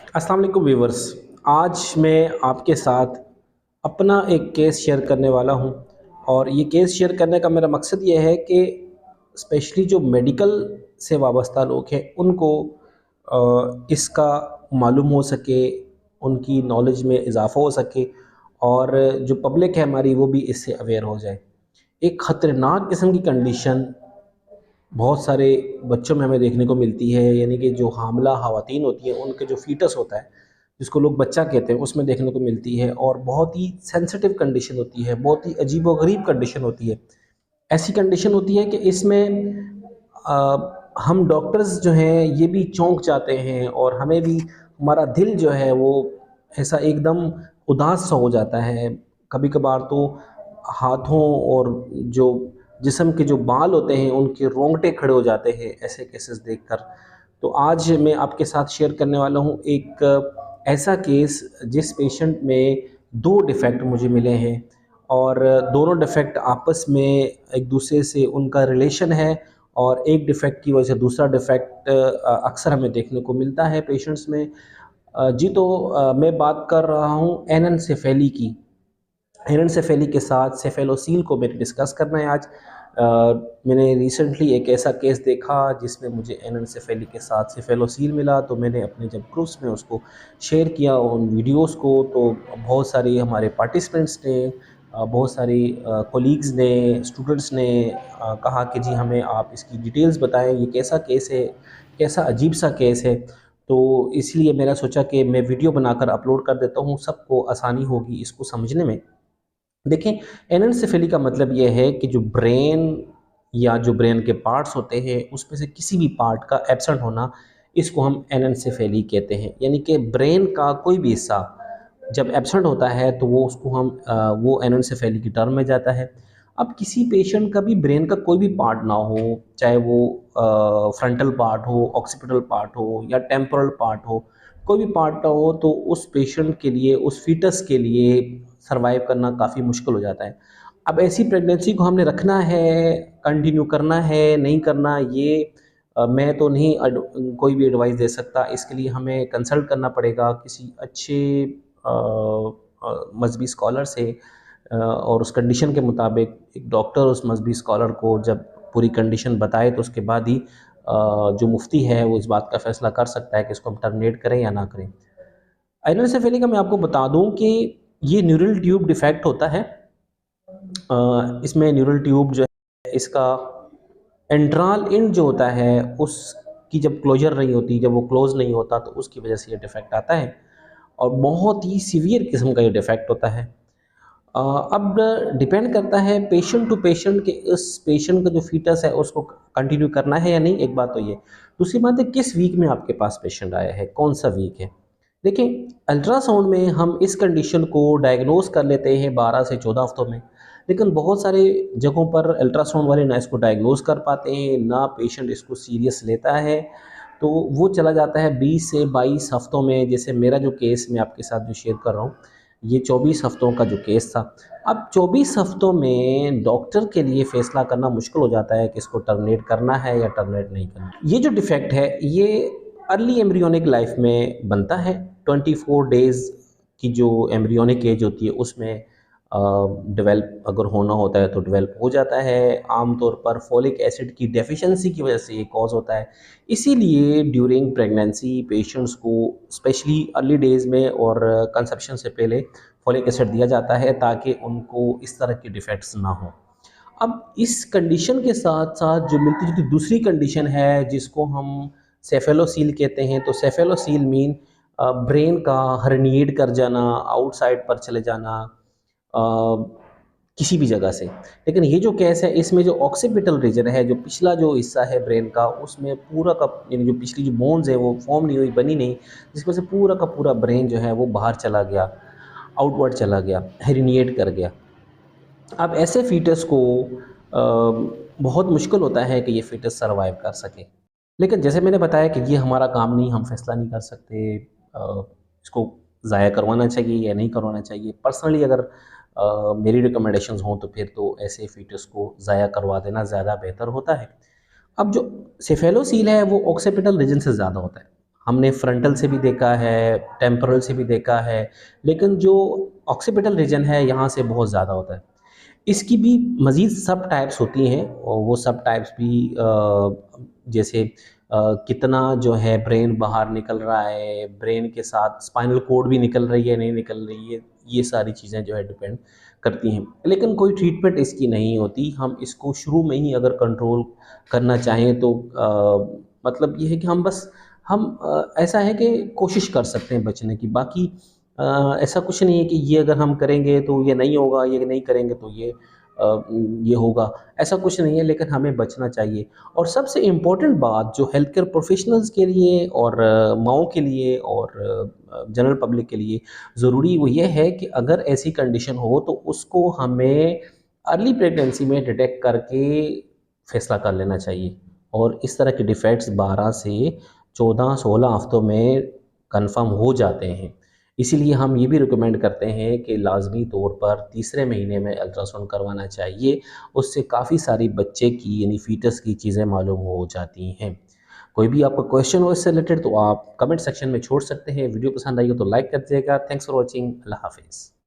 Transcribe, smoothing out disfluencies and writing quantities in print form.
अस्सलाम वालेकुम व्यूवर्स। आज मैं आपके साथ अपना एक केस शेयर करने वाला हूं और ये केस शेयर करने का मेरा मकसद ये है कि स्पेशली जो मेडिकल से वाबस्ता लोग हैं उनको इसका मालूम हो सके, उनकी नॉलेज में इजाफ़ा हो सके और जो पब्लिक है हमारी वो भी इससे अवेयर हो जाए। एक ख़तरनाक किस्म की कंडीशन बहुत सारे बच्चों में हमें देखने को मिलती है, यानी कि जो हामला ख़वातीन होती हैं उनके जो फ़ीटस होता है, जिसको लोग बच्चा कहते हैं, उसमें देखने को मिलती है और बहुत ही सेंसिटिव कंडीशन होती है, बहुत ही अजीबो-गरीब कंडीशन होती है। ऐसी कंडीशन होती है कि इसमें हम डॉक्टर्स जो हैं ये भी चौंक जाते हैं और हमें भी हमारा दिल जो है वो ऐसा एकदम उदास सा हो जाता है। कभी-कभार तो हाथों और जो जिस्म के जो बाल होते हैं उनके रोंगटे खड़े हो जाते हैं ऐसे केसेस देखकर। तो आज मैं आपके साथ शेयर करने वाला हूँ एक ऐसा केस जिस पेशेंट में 2 डिफ़ेक्ट मुझे मिले हैं और दोनों डिफ़ेक्ट आपस में एक दूसरे से उनका रिलेशन है और एक डिफ़ेक्ट की वजह से दूसरा डिफ़ेक्ट अक्सर हमें देखने को मिलता है पेशेंट्स में। मैं बात कर रहा हूँ एनेनसेफेली की। एनेनसेफेली के साथ सेफेलोसील को मैंने डिस्कस करना है आज। मैंने रिसेंटली एक ऐसा केस देखा जिसमें मुझे एनेनसेफेली के साथ सेफेलोसील मिला, तो मैंने अपने जब ग्रुप्स में उसको शेयर किया उन वीडियोस को, तो बहुत सारे हमारे पार्टिसिपेंट्स ने, बहुत सारी कोलीग्स ने, स्टूडेंट्स ने कहा कि जी हमें आप इसकी डिटेल्स बताएं, ये कैसा केस है, कैसा अजीब सा केस है। तो इसलिए मैंने सोचा कि मैं वीडियो बनाकर अपलोड कर देता हूँ, सबको आसानी होगी इसको समझने में। देखें, एनेंसेफेली का मतलब ये है कि जो ब्रेन या जो ब्रेन के पार्ट्स होते हैं उसमें से किसी भी पार्ट का एब्सेंट होना, इसको हम एनेंसेफेली कहते हैं। यानी कि ब्रेन का कोई भी हिस्सा जब एब्सेंट होता है तो वो उसको हम वो एनेंसेफेली की टर्म में जाता है। अब किसी पेशेंट का भी ब्रेन का कोई भी पार्ट ना हो, चाहे वो फ्रंटल पार्ट हो, ऑक्सीपिटल पार्ट हो या टेम्पोरल पार्ट हो, कोई भी पार्ट ना हो तो उस पेशेंट के लिए, उस फीटस के लिए सर्वाइव करना काफ़ी मुश्किल हो जाता है। अब ऐसी प्रेगनेंसी को हमने रखना है, कंटिन्यू करना है, नहीं करना, ये मैं तो नहीं कोई भी एडवाइस दे सकता। इसके लिए हमें कंसल्ट करना पड़ेगा किसी अच्छे मज़हबी स्कॉलर से और उस कंडीशन के मुताबिक एक डॉक्टर उस मज़हबी स्कॉलर को जब पूरी कंडीशन बताए तो उसके बाद ही जो मुफ्ती है वो इस बात का फ़ैसला कर सकता है कि इसको हम टर्मिनेट करें या ना करें। एनेंसेफेली का मैं आपको बता दूं कि ये न्यूरल ट्यूब डिफेक्ट होता है। इसमें न्यूरल ट्यूब जो है इसका एंट्रल एंड जो होता है उसकी जब क्लोजर नहीं होती, जब वो क्लोज नहीं होता तो उसकी वजह से ये डिफेक्ट आता है और बहुत ही सीवियर किस्म का ये डिफेक्ट होता है। अब डिपेंड करता है पेशेंट टू पेशेंट कि उस पेशेंट का जो फीटस है उसको कंटिन्यू करना है या नहीं, एक बात तो ये। दूसरी बात है किस वीक में आपके पास पेशेंट आया है, कौन सा वीक है। देखिए, अल्ट्रासाउंड में हम इस कंडीशन को डायग्नोस कर लेते हैं 12 से 14 हफ्तों में, लेकिन बहुत सारे जगहों पर अल्ट्रासाउंड वाले ना इसको डायग्नोस कर पाते हैं, ना पेशेंट इसको सीरियस लेता है, तो वो चला जाता है 20 से 22 हफ्तों में। जैसे मेरा जो केस मैं आपके साथ जो शेयर कर रहा हूँ, ये 24 हफ्तों का जो केस था। अब 24 हफ्तों में डॉक्टर के लिए फ़ैसला करना मुश्किल हो जाता है कि इसको टर्मिनेट करना है या टर्मिनेट नहीं करना। ये जो डिफ़ेक्ट है ये अर्ली एम्ब्रियोनिक लाइफ में बनता है। 24 डेज़ की जो एम्ब्रियोनिक एज होती है उसमें डेवलप अगर होना होता है तो डेवलप हो जाता है। आमतौर पर फोलिक एसिड की डेफिशिएंसी की वजह से ये कॉज़ होता है। इसीलिए ड्यूरिंग प्रेगनेंसी पेशेंट्स को स्पेशली अर्ली डेज़ में और कंसेप्शन से पहले फोलिक एसिड दिया जाता है ताकि उनको इस तरह के डिफेक्ट्स ना हो। अब इस कंडीशन के साथ-साथ जो मिलती-जुलती दूसरी कंडीशन है जिसको हम सेफेलोसील कहते हैं, तो सेफेलोसील मीन ब्रेन का हर्निएट कर जाना, आउटसाइड पर चले जाना अ, किसी भी जगह से। लेकिन ये जो केस है इसमें जो ऑक्सीपिटल रीजन है, जो पिछला जो हिस्सा है ब्रेन का उसमें पूरा का यानी जो पिछली जो बोन्स है वो फॉर्म नहीं हुई, बनी नहीं, जिसकी वजह से पूरा का पूरा ब्रेन जो है वो बाहर चला गया, आउटवर्ड चला गया, हेरिनिएट कर गया। अब ऐसे फ़ीटस को बहुत मुश्किल होता है कि ये फ़ीटस सर्वाइव कर सके। लेकिन जैसे मैंने बताया कि ये हमारा काम नहीं, हम फ़ैसला नहीं कर सकते इसको ज़ाया करवाना चाहिए या नहीं करवाना चाहिए। पर्सनली अगर मेरी रिकमेंडेशंस हों तो फिर तो ऐसे फ़ीटस को ज़ाया करवा देना ज़्यादा बेहतर होता है। अब जो सेफेलोसील है वो ऑक्सीपिटल रीजन से ज़्यादा होता है। हमने फ्रंटल से भी देखा है, टेम्पोरल से भी देखा है, लेकिन जो ऑक्सीपिटल रीजन है यहाँ से बहुत ज़्यादा होता है। इसकी भी मज़ीद सब टाइप्स होती हैं और वो सब टाइप्स भी जैसे कितना जो है ब्रेन बाहर निकल रहा है, ब्रेन के साथ स्पाइनल कोड भी निकल रही है नहीं निकल रही है, ये सारी चीज़ें जो है डिपेंड करती हैं। लेकिन कोई ट्रीटमेंट इसकी नहीं होती। हम इसको शुरू में ही अगर कंट्रोल करना चाहें तो मतलब ये है कि ऐसा है कि कोशिश कर सकते हैं बचने की। बाकी ऐसा कुछ नहीं है कि ये अगर हम करेंगे तो ये नहीं होगा, ये नहीं करेंगे तो ये होगा, ऐसा कुछ नहीं है, लेकिन हमें बचना चाहिए। और सबसे इम्पोर्टेंट बात जो हेल्थ केयर प्रोफेशनल्स के लिए और माओं के लिए और जनरल पब्लिक के लिए ज़रूरी वो ये है कि अगर ऐसी कंडीशन हो तो उसको हमें अर्ली प्रेगनेंसी में डिटेक्ट करके फैसला कर लेना चाहिए। और इस तरह के डिफेक्ट्स 12 से 14-16 हफ्तों में कंफर्म हो जाते हैं। इसीलिए हम ये भी रिकमेंड करते हैं कि लाज़मी तौर पर तीसरे महीने में अल्ट्रासाउंड करवाना चाहिए। उससे काफ़ी सारी बच्चे की यानी फ़ीटस की चीज़ें मालूम हो जाती हैं। कोई भी आपका क्वेश्चन हो इससे रिलेटेड तो आप कमेंट सेक्शन में छोड़ सकते हैं। वीडियो पसंद आई हो तो लाइक कर दीजिएगा। Thanks for watching. अल्लाह हाफ़िज़।